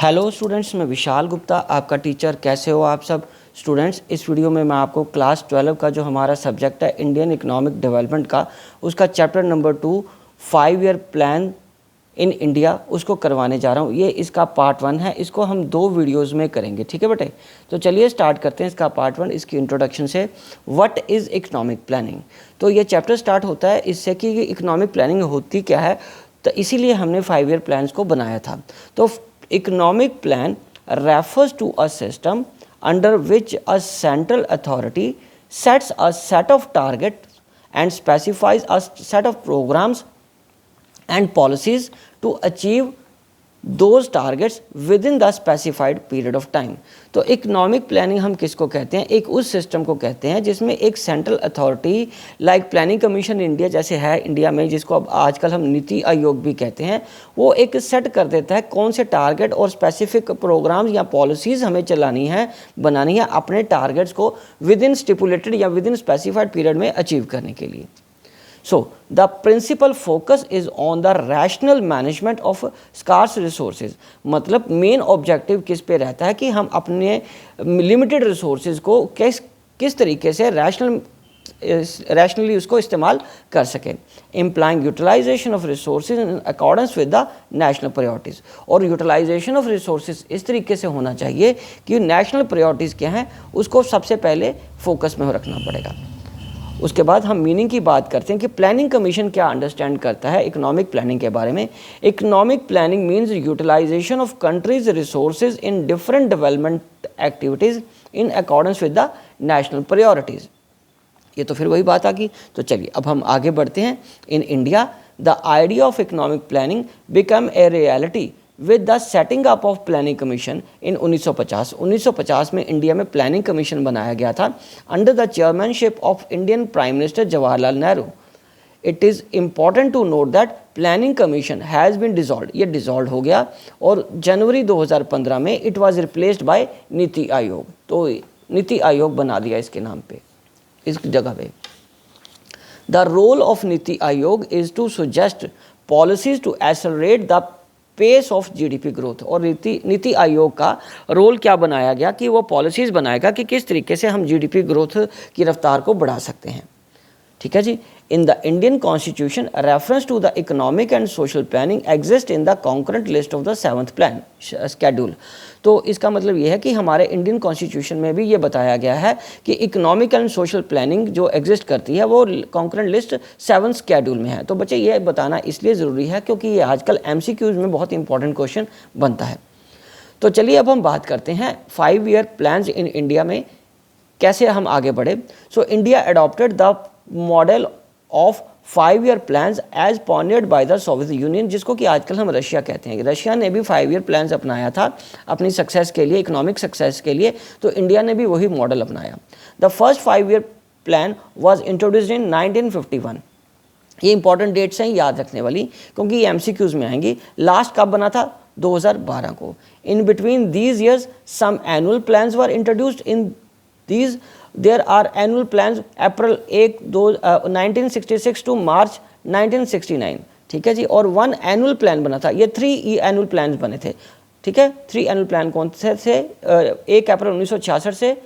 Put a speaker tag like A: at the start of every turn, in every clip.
A: Hello students, मैं विशाल गुप्ता आपका teacher. कैसे हो आप सब स्टूडेंट्स। इस वीडियो में मैं आपको क्लास 12 का जो हमारा सब्जेक्ट है इंडियन इकोनॉमिक डेवलपमेंट का, उसका chapter number 2 5 year plan in India उसको करवाने जा रहा हूँ। ये इसका पार्ट 1 है। इसको हम 2 वीडियोज़ में करेंगे, ठीक है बेटे। तो चलिए स्टार्ट करते हैं इसका पार्ट 1 इसकी इंट्रोडक्शन से। What is economic planning. तो ये चैप्टर स्टार्ट होता है इससे कि इकोनॉमिक प्लानिंग होती क्या है, तो इसीलिए हमने 5 ईयर प्लान्स को बनाया था। तो economic plan refers to a system under which a central authority sets a set of targets and specifies a set of programs and policies to achieve those targets within the specified period of time। तो economic planning हम किसको कहते हैं? एक उस system को कहते हैं जिसमें एक central authority like planning commission India जैसे है इंडिया में, जिसको अब आजकल हम नीति आयोग भी कहते हैं, वो एक सेट कर देता है कौन से टारगेट और स्पेसिफिक प्रोग्राम्स या पॉलिसीज़ हमें चलानी है, बनानी है अपने टारगेट्स को विद इन स्टिपुलेटेड या विद इन स्पेसिफाइड पीरियड में अचीव करने के लिए। So, the principal focus is on the rational management of scarce resources। मतलब मेन ऑब्जेक्टिव किस पे रहता है कि हम अपने लिमिटेड रिसोर्सेज को किस तरीके से रैशनली उसको इस्तेमाल कर सकें। Implying utilisation of resources in accordance with the national priorities. और यूटिलाइजेशन ऑफ रिसोर्सेज इस तरीके से होना चाहिए कि नेशनल प्रायोरिटीज़ क्या हैं उसको सबसे पहले फोकस में रखना पड़ेगा। उसके बाद हम मीनिंग की बात करते हैं कि प्लानिंग कमीशन क्या अंडरस्टैंड करता है इकोनॉमिक प्लानिंग के बारे में। Economic planning means utilisation of country's resources in different development activities in accordance with the national priorities. ये तो फिर वही बात आ गई। तो चलिए अब हम आगे बढ़ते हैं। In India the idea of economic planning become a reality with the setting up of planning commission in 1950 में इंडिया में प्लानिंग कमीशन बनाया गया था under the chairmanship of Indian prime minister Jawaharlal Nehru. It is important to note that planning commission has been dissolve. ये dissolve हो गया और जनवरी 2015 में it was replaced by NITI Aayog. तो नीति आयोग बना दिया इसके नाम पे, इस जगह पे। The role of NITI Aayog is to suggest policies to accelerate the pace of GDP growth. और नीति आयोग का रोल क्या बनाया गया कि वो पॉलिसीज़ बनाएगा कि किस तरीके से हम जीडीपी ग्रोथ की रफ्तार को बढ़ा सकते हैं, ठीक है जी। In the Indian constitution reference to the economic and social planning exist in the concurrent list of the 7th plan schedule. तो इसका मतलब ये है कि हमारे इंडियन कॉन्स्टिट्यूशन में भी ये बताया गया है कि इकोनॉमिक एंड सोशल प्लानिंग जो एग्जिस्ट करती है वो कॉन्करेंट लिस्ट 7th स्केड्यूल में है। तो बच्चे ये बताना इसलिए ज़रूरी है क्योंकि ये आजकल MCQs में बहुत इंपॉर्टेंट क्वेश्चन बनता है। तो चलिए अब हम बात करते हैं 5 ईयर प्लान्स इन इंडिया में कैसे हम आगे बढ़े। So India adopted the model of 5 year plans as pioneered by the Soviet Union, जिसको कि आजकल हम रशिया कहते हैं। रशिया ने भी 5 ईयर प्लान्स अपनाया था अपनी सक्सेस के लिए, इकोनॉमिक सक्सेस के लिए। तो इंडिया ने भी वही मॉडल अपनाया। The first 5 year plan was introduced in 1951। ये इंपॉर्टेंट डेट्स हैं याद रखने वाली क्योंकि ये MCQs में आएंगी। लास्ट कब बना था? 2012 को। In between these years some annual plans were introduced. In these there are annual plans April 1966 to March 1969, ठीक है जी। और 1 एनुअल प्लान बना था। ये 3 एनुअल प्लान्स बने थे, ठीक है। 3 एनुअल प्लान कौन से थे? 1 अप्रैल 1966 से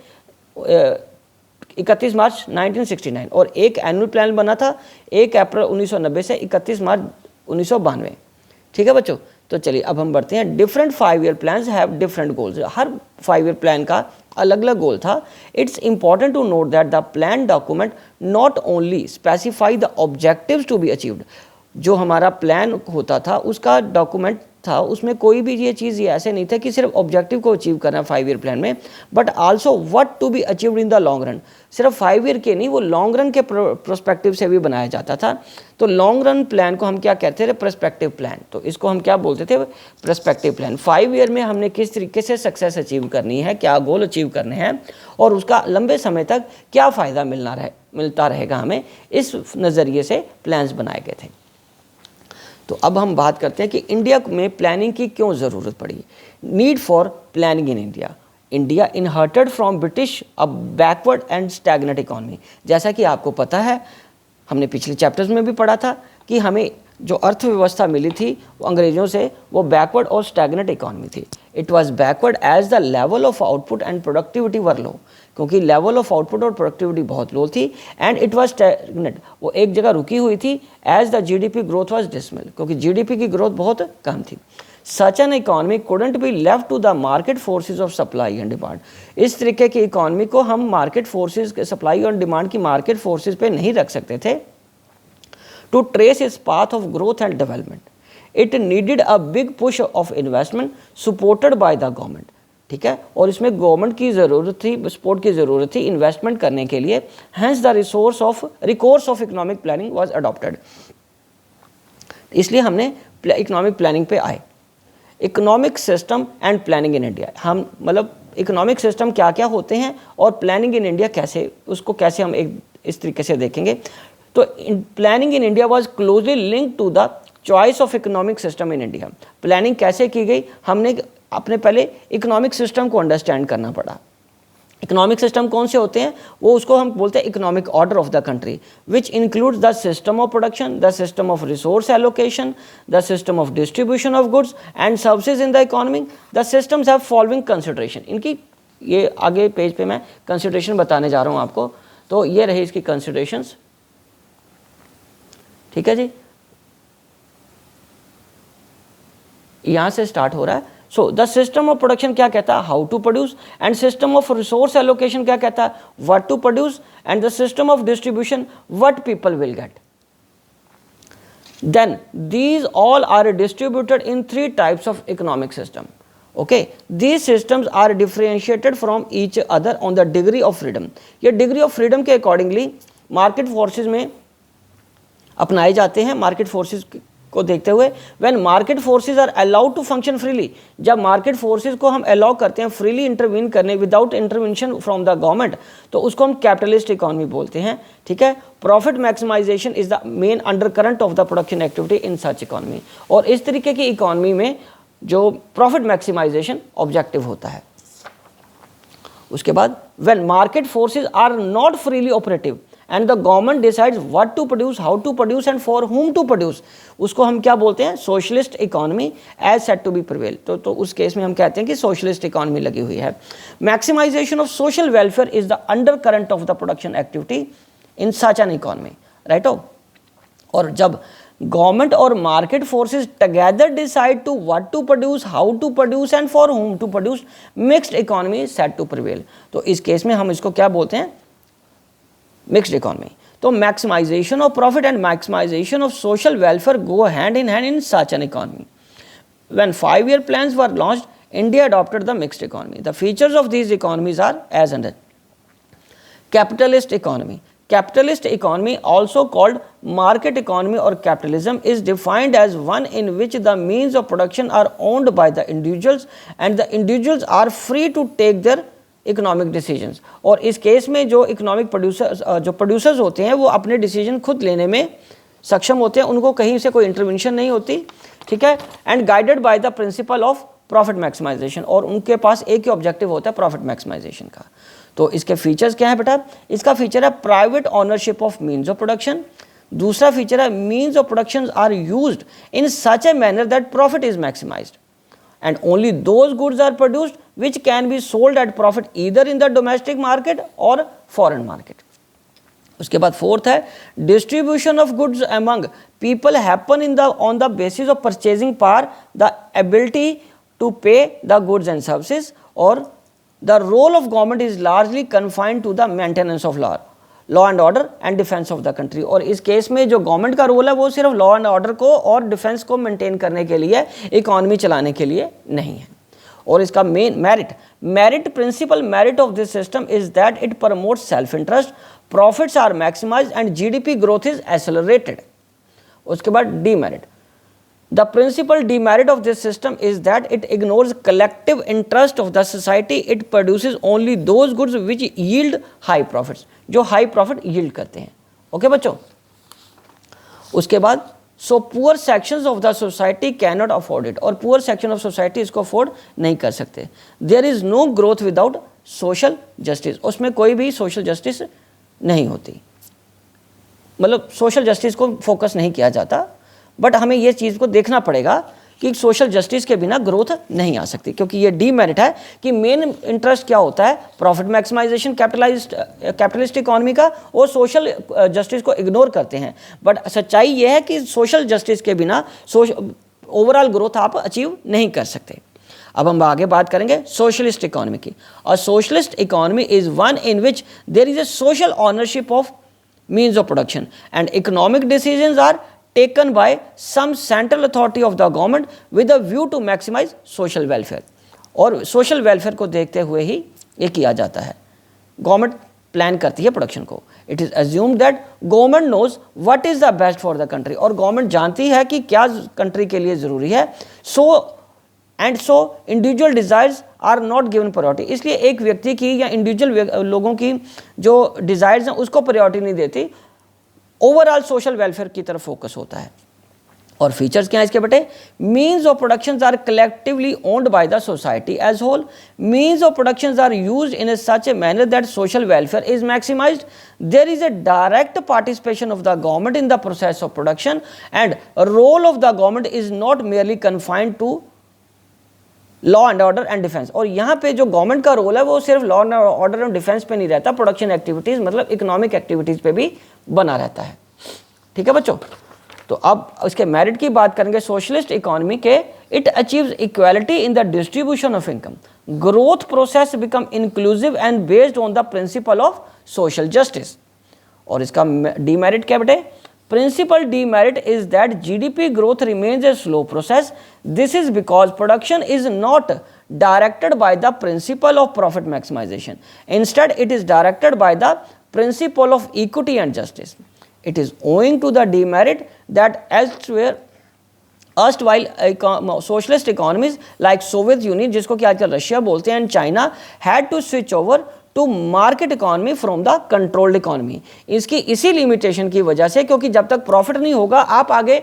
A: 31 मार्च 1969। और एक एनुअल प्लान बना था 1 अप्रैल 1990 से 31 मार्च 1992, ठीक है बच्चों। तो चलिए अब हम बढ़ते हैं। Different 5 year plans have different goals. हर 5 ईयर प्लान का अलग अलग गोल था। It's important to note that the plan document not only specify the objectives to be achieved. जो हमारा प्लान होता था उसका डॉक्यूमेंट था, उसमें कोई भी ये चीज़ ये ऐसे नहीं था कि सिर्फ ऑब्जेक्टिव को अचीव करना 5 ईयर प्लान में, but also what to be achieved in the long run. सिर्फ 5 ईयर के नहीं, वो लॉन्ग रन के प्रोस्पेक्टिव से भी बनाया जाता था। तो लॉन्ग रन प्लान को हम क्या कहते थे? Perspective plan. तो इसको हम क्या बोलते थे? Perspective plan. 5 ईयर में हमने किस तरीके से सक्सेस अचीव करनी है, क्या गोल अचीव करने हैं और उसका लंबे समय तक क्या फ़ायदा मिलता रहेगा हमें, इस नज़रिए से प्लान्स बनाए गए थे। तो अब हम बात करते हैं कि इंडिया में प्लानिंग की क्यों ज़रूरत पड़ी। Need for planning in India. India इनहर्टेड from British a backward and stagnant economy. जैसा कि आपको पता है, हमने पिछले चैप्टर्स में भी पढ़ा था कि हमें जो अर्थव्यवस्था मिली थी वो अंग्रेज़ों से, वो बैकवर्ड और स्टैग्नेंट इकॉनमी थी। It was backward as the level of output and productivity were low, क्योंकि लेवल ऑफ आउटपुट और प्रोडक्टिविटी बहुत लो थी। एंड इट वॉज स्टैग्नेंट, वो एक जगह रुकी हुई थी। As the GDP growth was dismal, क्योंकि जीडीपी की ग्रोथ बहुत कम थी। Such an economy couldn't be left to the market forces of supply and demand. इस तरीके की इकॉनमी को हम मार्केट फोर्सेज के सप्लाई और डिमांड की मार्केट फोर्सेज पे नहीं रख सकते थे। To trace its path of growth and development it needed a big push of investment supported by the government. ठीक है, और इसमें गवर्नमेंट की ज़रूरत थी, सपोर्ट की ज़रूरत थी इन्वेस्टमेंट करने के लिए। Hence the recourse of economic planning was adopted. इसलिए हमने इकोनॉमिक प्लानिंग पे आए। Economic system and planning in India, हम मतलब इकोनॉमिक सिस्टम क्या क्या होते हैं और प्लानिंग इन इंडिया कैसे, उसको कैसे हम एक इस तरीके से देखेंगे। तो planning in India was closely linked to the choice of economic system in India. Planning कैसे की गई, हमने अपने पहले इकोनॉमिक सिस्टम को अंडरस्टैंड करना पड़ा। इकोनॉमिक सिस्टम कौन से होते हैं, वो उसको हम बोलते हैं economic order of the country, which includes the system of production, the system of resource allocation, the system of distribution of goods and services in the economy. The systems have following consideration. इनकी ये आगे page पे मैं consideration बताने जा रहा हूँ आपको। तो ये रही इसकी कंसिडरेशंस। ठीक है जी, यहां से स्टार्ट हो रहा है। So the system of production क्या कहता है, how to produce, and system of resource allocation क्या कहता है, what to produce, and the system of distribution what people will get. Then these all are distributed in 3 types of economic system. Okay, these systems are differentiated from each other on the degree of freedom. ये degree of freedom के accordingly market forces में अपनाए जाते हैं। Market forces को देखते हुए when market forces are allowed to function freely, जब मार्केट फोर्सेज को हम अलाउ करते हैं फ्रीली इंटरवीन करने without intervention from the government, तो उसको हम कैपिटलिस्ट इकोनॉमी बोलते हैं। ठीक है, profit maximization is the main undercurrent of the production activity in such economy. और इस तरीके की इकोनॉमी में जो प्रॉफिट मैक्सिमाइजेशन ऑब्जेक्टिव होता है। उसके बाद when market forces are not freely operative and the government decides what to produce, how to produce and for whom to produce, उसको हम क्या बोलते हैं, socialist economy as set to be prevail. तो उस केस में हम कहते हैं कि सोशलिस्ट इकोनॉमी लगी हुई है। Maximization of social welfare is the undercurrent of the production activity in such an economy, right हो। और जब गवर्नमेंट और market forces together decide to what to produce, how to produce and for whom to produce, mixed economy is set to prevail. तो इस case में हम इसको क्या बोलते हैं, मिक्स्ड इकोनॉमी। तो maximization of profit and maximization of social welfare go hand in hand in such an economy. When 5-year plans were launched, India adopted the mixed economy. The features of these economies are as under. Capitalist economy. Capitalist economy, also called market economy or capitalism, is defined as one in which the means of production are owned by the individuals and the individuals are free to take their economic decisions. और इस case में जो economic producers होते हैं वो अपने decision खुद लेने में सक्षम होते हैं, उनको कहीं से कोई इंटरवेंशन नहीं होती। ठीक है, and guided by the principle of profit maximization, और उनके पास एक ही ऑब्जेक्टिव होता है प्रॉफिट मैक्सिमाइजेशन का। तो इसके फीचर्स क्या है बेटा, इसका फीचर है private ownership of means of production. दूसरा फीचर है means of production are used in such a manner that profit is maximized and only those goods are produced which can be sold at profit either in the domestic market or foreign market. उसके बाद fourth है distribution of goods among people happen in the on the basis of purchasing power, the ability to pay the goods and services, or the role of government is largely confined to the maintenance of law and order and defence of the country. और इस case में जो government का role है वो सिर्फ law and order को और डिफेंस को मेंटेन करने के लिए, इकोनॉमी चलाने के लिए नहीं है। और इसका main merit principal merit of this system is that it promotes self interest, profits are maximized and GDP growth is accelerated. उसके बाद demerit, the principal demerit of this system is that it ignores collective interest of the society. It produces only those goods which yield high profits, जो high profit yield करते हैं। Okay बच्चों, उसके बाद so poor sections of the society cannot afford it, और poor section of society इसको afford नहीं कर सकते। There is no growth without social justice, उसमें कोई भी social justice नहीं होती, मतलब social justice को फोकस नहीं किया जाता। बट हमें ये चीज़ को देखना पड़ेगा कि सोशल जस्टिस के बिना ग्रोथ नहीं आ सकती, क्योंकि ये डीमेरिट है कि मेन इंटरेस्ट क्या होता है, प्रॉफिट मैक्सिमाइजेशन कैपिटलिस्ट इकोनॉमी का, और सोशल जस्टिस को इग्नोर करते हैं। बट सच्चाई ये है कि सोशल जस्टिस के बिना ओवरऑल ग्रोथ आप अचीव नहीं कर सकते। अब हम आगे बात करेंगे सोशलिस्ट इकोनॉमी की। और socialist economy is one in which there is a social ownership of means of production and economic decisions are taken by some central authority of the government with a view to maximize social welfare। और social welfare को देखते हुए ही ये किया जाता है। Government plan करती है प्रोडक्शन को। It is assumed that government knows what is the best for the country, और गवर्नमेंट जानती है कि क्या कंट्री के लिए ज़रूरी है। So individual desires are not given priority, इसलिए एक व्यक्ति की या इंडिविजुअल लोगों की जो डिज़ायर्स हैं उसको प्रायोरिटी नहीं देती, ओवरऑल सोशल वेलफेयर की तरफ फोकस होता है। और फीचर्स क्या है इसके बेटे, means of productions are collectively owned by the society as whole, means of productions are used in such a manner that social welfare is maximized, there is a direct participation of the government in the process of production and role of the government is not merely confined to law and order and defence. और यहाँ पे जो government का role है वो सिर्फ law and order and defence पे नहीं रहता, प्रोडक्शन एक्टिविटीज़ मतलब इकोनॉमिक एक्टिविटीज़ पे भी बना रहता है। ठीक है बच्चों, तो अब इसके मेरिट की बात करेंगे सोशलिस्ट इकोनॉमी के। It achieves equality in the distribution of income, growth process become inclusive and based on the principle of social justice. और इसका डीमेरिट क्या बेटे, principal demerit is that GDP growth remains a slow process. This is because production is not directed by the principle of profit maximization. Instead, it is directed by the principle of equity and justice. It is owing to the demerit that elsewhere erstwhile socialist economies like Soviet Union, जिसको कि आजकल Russia बोलते हैं, and China had to switch over to market economy from the controlled economy. इसकी इसी limitation की वजह से, क्योंकि जब तक प्रॉफिट नहीं होगा आप आगे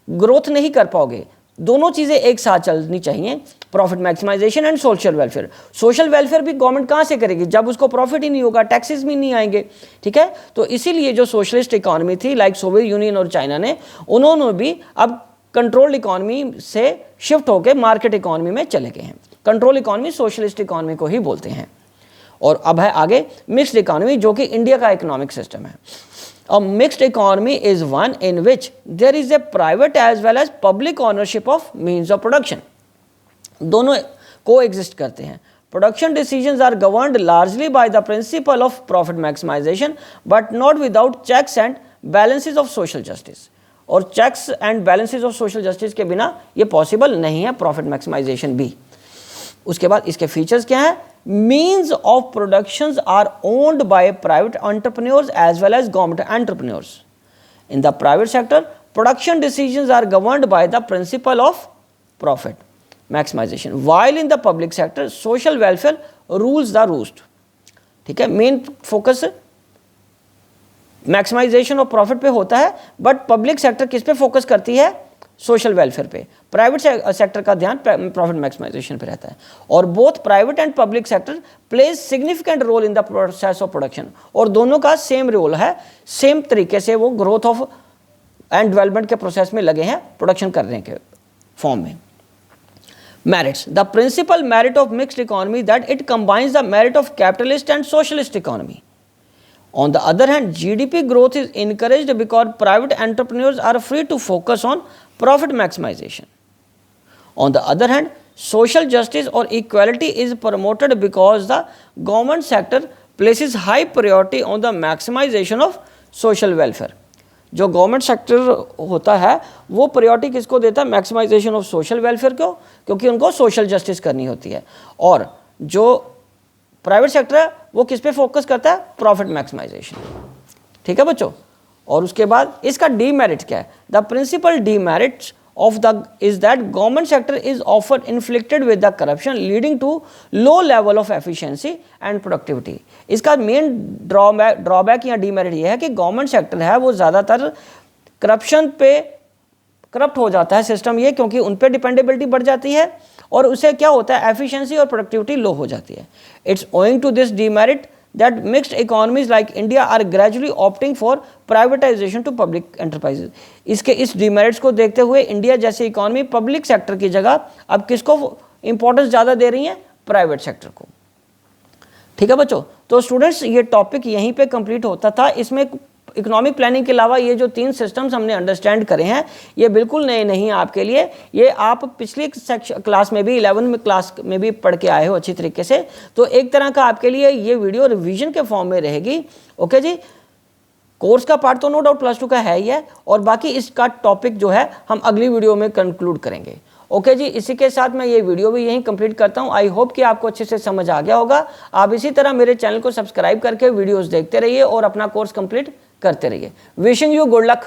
A: ग्रोथ नहीं कर पाओगे। दोनों चीज़ें एक साथ चलनी चाहिए, profit maximization and social welfare. Social welfare भी गवर्नमेंट कहाँ से करेगी जब उसको प्रॉफिट ही नहीं होगा, टैक्सेस भी नहीं आएंगे। ठीक है, तो इसीलिए जो सोशलिस्ट इकॉनमी थी लाइक सोवियत यूनियन और चाइना ने, उन्होंने भी अब कंट्रोल्ड इकॉनमी से शिफ्ट होकर मार्केट इकॉनमी में चले गए हैं। कंट्रोल इकॉनमी सोशलिस्ट इकॉनमी को ही बोलते हैं। और अब है आगे मिक्स्ड इकोनॉमी, जो कि इंडिया का इकोनॉमिक सिस्टम है। A mixed economy is one in which there is a private as well as public ownership of means of production. दोनों को एग्जिस्ट करते हैं। Production decisions are governed largely by the principle of profit maximization but not without checks and balances of social justice. और checks and balances of social justice के बिना ये possible नहीं है profit maximisation भी। उसके बाद इसके फीचर्स क्या है, means of productions are owned by private entrepreneurs as well as government entrepreneurs. In the private sector, production decisions are governed by the principle of profit maximization, while in the public sector, social welfare rules the roost. ठीक है, main focus maximization of profit पे होता है, but public sector किस पे focus करती है, social welfare पे। प्राइवेट सेक्टर का ध्यान प्रॉफिट मैक्सिमाइजेशन पे रहता है। और both private and public sector plays significant role in the process of production. और दोनों का सेम रोल है, सेम तरीके से वो ग्रोथ ऑफ एंड डेवलपमेंट के प्रोसेस में लगे हैं, प्रोडक्शन करने के फॉर्म में। merits, the principal merit of mixed economy that it combines the merit of capitalist and socialist economy. On the other hand, GDP growth is encouraged because private entrepreneurs are free to focus on profit maximization. On the other hand, social justice or equality is promoted because the government sector places high priority on the maximization of social welfare. जो government sector होता है वो priority किसको देता है, maximization of social welfare को, क्योंकि उनको सोशल जस्टिस करनी होती है। और जो प्राइवेट सेक्टर है वो किस पे फोकस करता है, प्रॉफिट मैक्सिमाइजेशन। ठीक है बच्चों। और उसके बाद इसका डीमेरिट क्या है, the principal demerit of the is that government sector is often inflicted with the corruption leading to low level of efficiency and productivity. इसका मेन ड्रॉबैक या डीमेरिट ये है कि गवर्नमेंट सेक्टर है वो ज़्यादातर करप्शन पे करप्ट हो जाता है सिस्टम ये, क्योंकि उन पे डिपेंडेबिलिटी बढ़ जाती है और उससे क्या होता है, एफिशिएंसी और प्रोडक्टिविटी लो हो जाती है। It's owing to this demerit that mixed economies like India are gradually opting for privatization to public enterprises. इसके इस डिमेरिट्स को देखते हुए इंडिया जैसी इकोनॉमी पब्लिक सेक्टर की जगह अब किसको इंपॉर्टेंस ज़्यादा दे रही है? प्राइवेट सेक्टर को। ठीक है बच्चों, तो स्टूडेंट्स ये टॉपिक यहीं पे कंप्लीट होता था। इसमें इकोनॉमिक प्लानिंग के अलावा ये जो 3 सिस्टम्स हमने अंडरस्टैंड करे हैं ये बिल्कुल नए नहीं है आपके लिए। ये आप पिछली क्लास में भी 11 में क्लास में भी पढ़ के आए हो अच्छी तरीके से। तो एक तरह का आपके लिए ये वीडियो रिवीजन के फॉर्म में रहेगी। ओके जी, कोर्स का पार्ट तो नो डाउट प्लस 2 का है ही है, और बाकी इसका टॉपिक जो है हम अगली वीडियो में कंक्लूड करेंगे। ओके जी, इसी के साथ मैं ये वीडियो भी यहीं कंप्लीट करता हूँ। आई होप कि आपको अच्छे से समझ आ गया होगा। आप इसी तरह मेरे चैनल को सब्सक्राइब करके वीडियोस देखते रहिए और अपना कोर्स कंप्लीट करते रहिए। Wishing you good luck.